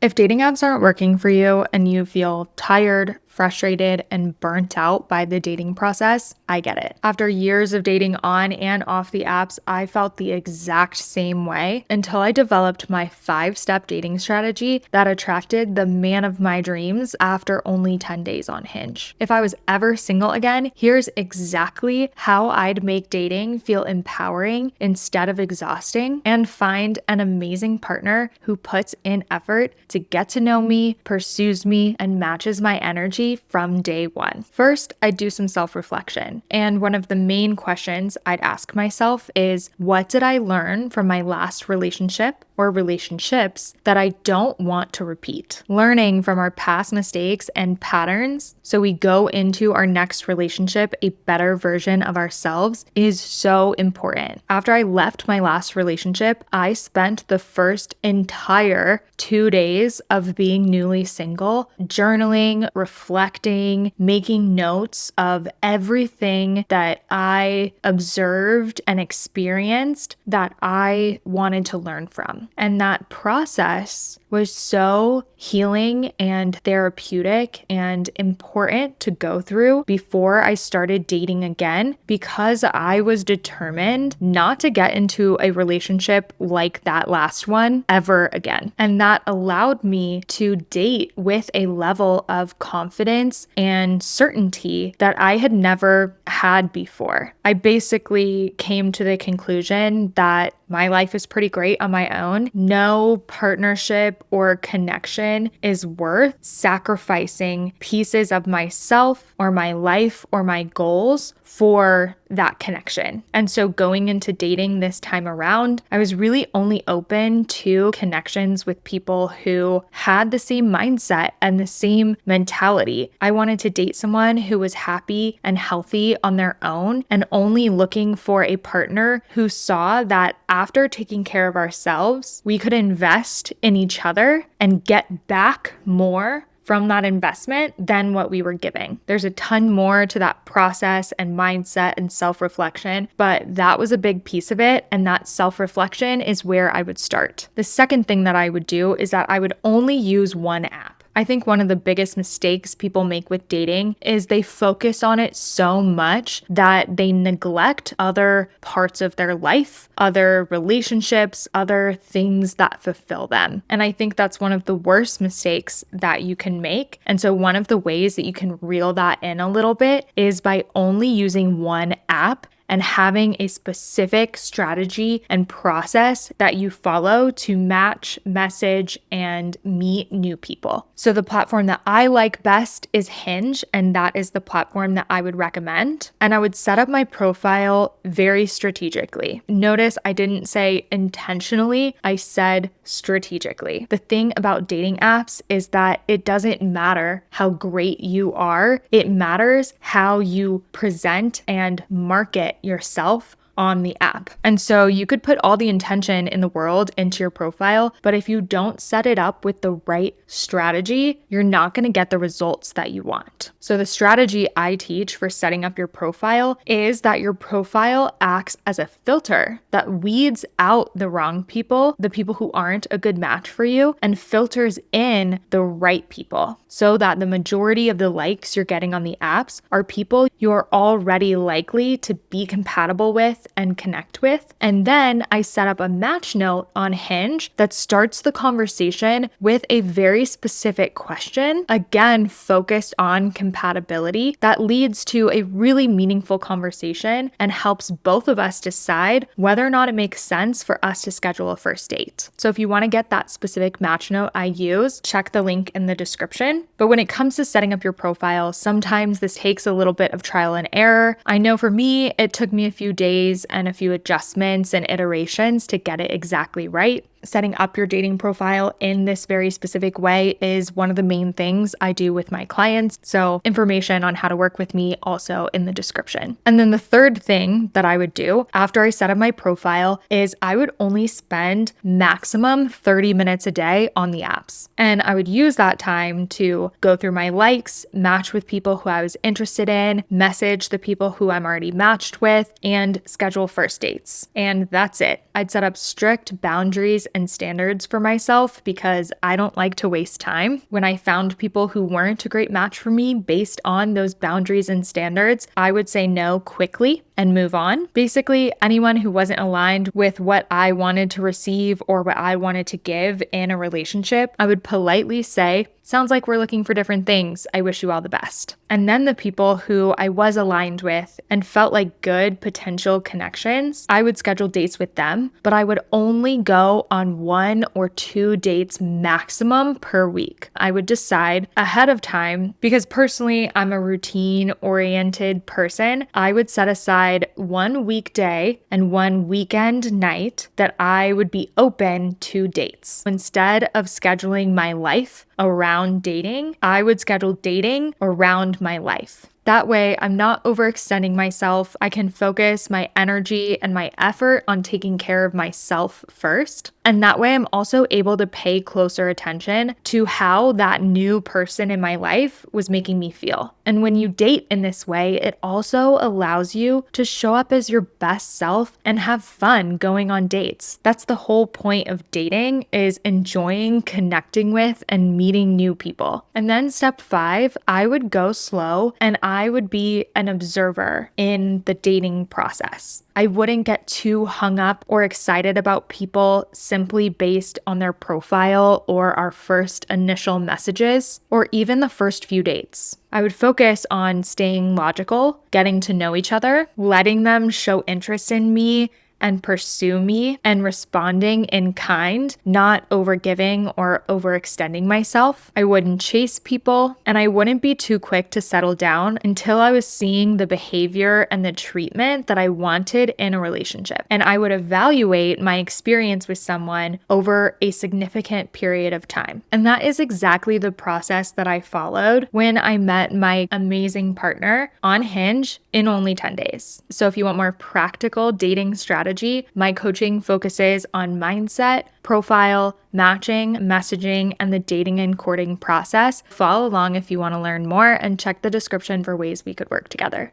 If dating apps aren't working for you and you feel tired, frustrated, and burnt out by the dating process, I get it. After years of dating on and off the apps, I felt the exact same way until I developed my 5-step dating strategy that attracted the man of my dreams after only 10 days on Hinge. If I was ever single again, here's exactly how I'd make dating feel empowering instead of exhausting and find an amazing partner who puts in effort to get to know me, pursues me, and matches my energy from day one. First, I do some self-reflection. And one of the main questions I'd ask myself is, what did I learn from my last relationship or relationships that I don't want to repeat? Learning from our past mistakes and patterns so we go into our next relationship a better version of ourselves is so important. After I left my last relationship, I spent the first entire 2 days of being newly single, journaling, reflecting, making notes of everything that I observed and experienced that I wanted to learn from. And that process was so healing and therapeutic and important to go through before I started dating again, because I was determined not to get into a relationship like that last one ever again. And that allowed me to date with a level of confidence and certainty that I had never had before. I basically came to the conclusion that my life is pretty great on my own. No partnership or connection is worth sacrificing pieces of myself or my life or my goals for that connection. And so going into dating this time around, I was really only open to connections with people who had the same mindset and the same mentality. I wanted to date someone who was happy and healthy on their own and only looking for a partner who saw that after taking care of ourselves, we could invest in each other and get back more from that investment than what we were giving. There's a ton more to that process and mindset and self-reflection, but that was a big piece of it. And that self-reflection is where I would start. The second thing that I would do is that I would only use one app. I think one of the biggest mistakes people make with dating is they focus on it so much that they neglect other parts of their life, other relationships, other things that fulfill them. And I think that's one of the worst mistakes that you can make. And so one of the ways that you can reel that in a little bit is by only using one app and having a specific strategy and process that you follow to match, message, and meet new people. So the platform that I like best is Hinge, and that is the platform that I would recommend. And I would set up my profile very strategically. Notice I didn't say intentionally, I said strategically. The thing about dating apps is that it doesn't matter how great you are, it matters how you present and market yourself on the app. And so you could put all the intention in the world into your profile, but if you don't set it up with the right strategy, you're not going to get the results that you want. So the strategy I teach for setting up your profile is that your profile acts as a filter that weeds out the wrong people, the people who aren't a good match for you, and filters in the right people so that the majority of the likes you're getting on the apps are people you are already likely to be compatible with and connect with. And then I set up a match note on Hinge that starts the conversation with a very specific question, again, focused on compatibility, that leads to a really meaningful conversation and helps both of us decide whether or not it makes sense for us to schedule a first date. So if you want to get that specific match note I use, check the link in the description. But when it comes to setting up your profile, sometimes this takes a little bit of trial and error. I know for me, it took me a few days and a few adjustments and iterations to get it exactly right. Setting up your dating profile in this very specific way is one of the main things I do with my clients. So information on how to work with me also in the description. And then the third thing that I would do after I set up my profile is I would only spend maximum 30 minutes a day on the apps. And I would use that time to go through my likes, match with people who I was interested in, message the people who I'm already matched with, and schedule first dates. And that's it. I'd set up strict boundaries and standards for myself because I don't like to waste time. When I found people who weren't a great match for me based on those boundaries and standards, I would say no quickly and move on. Basically, anyone who wasn't aligned with what I wanted to receive or what I wanted to give in a relationship, I would politely say, sounds like we're looking for different things. I wish you all the best. And then the people who I was aligned with and felt like good potential connections, I would schedule dates with them, but I would only go on 1 or 2 dates maximum per week. I would decide ahead of time because personally, I'm a routine-oriented person. I would set aside 1 weekday and 1 weekend night that I would be open to dates. Instead of scheduling my life around dating, I would schedule dating around my life. That way, I'm not overextending myself. I can focus my energy and my effort on taking care of myself first. And that way, I'm also able to pay closer attention to how that new person in my life was making me feel. And when you date in this way, it also allows you to show up as your best self and have fun going on dates. That's the whole point of dating, is enjoying connecting with and meeting new people. And then step 5, I would go slow and I would be an observer in the dating process. I wouldn't get too hung up or excited about people simply based on their profile or our first initial messages or even the first few dates. I would focus on staying logical, getting to know each other, letting them show interest in me and pursue me, and responding in kind, not overgiving or overextending myself. I wouldn't chase people, and I wouldn't be too quick to settle down until I was seeing the behavior and the treatment that I wanted in a relationship. And I would evaluate my experience with someone over a significant period of time. And that is exactly the process that I followed when I met my amazing partner on Hinge in only 10 days. So if you want more practical dating strategies, my coaching focuses on mindset, profile, matching, messaging, and the dating and courting process. Follow along if you want to learn more and check the description for ways we could work together.